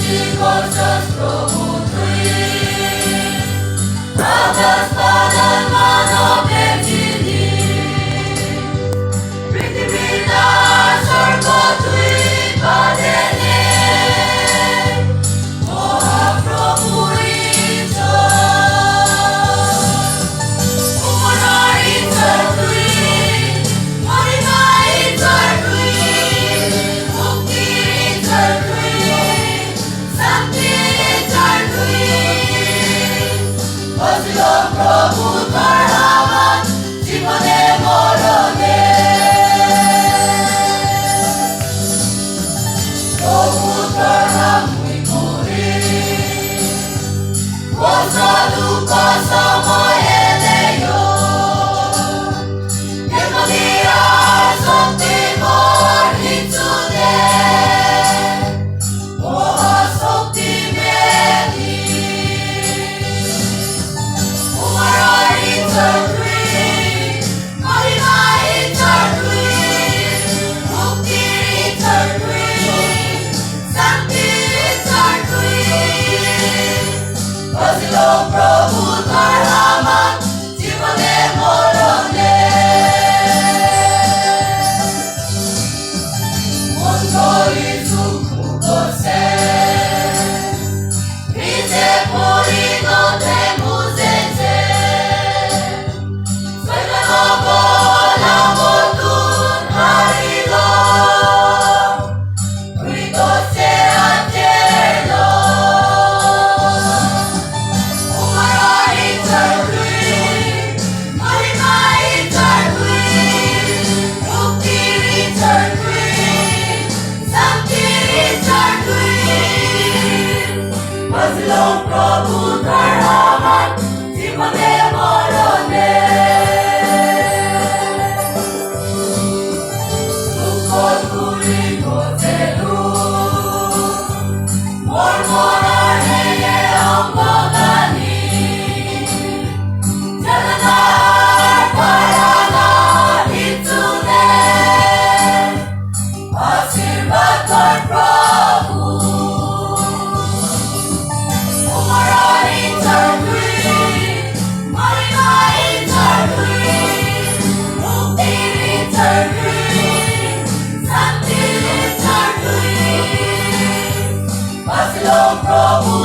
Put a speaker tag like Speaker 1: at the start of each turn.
Speaker 1: Jesus प्रभु तुई आकाश बादल मानव भेजिली पृथ्वीला स्वर्ग तुई बाँधेले महाप्रभु प्रभु धर्मवान जीवने मरणे प्रभु धर्ममुई मोरे कष्ट दुःख समयलेयो नेमदिया शक्ति वर्धिचुने महाशक्ति मेली प्रभु धर्मवान जीवने मरणे 온전히 죽고 것에 이제 버리던 대무제제 svetlana vola motun harido Cristo se angelo प्रभु धर्मवान जीवने मरणे दुःख दूरी गोजेलु मोर मरार हेये अम्बगानी जगन्नाथ पाराना हिचुने आशीर्वाद कर प्रभु प्रभु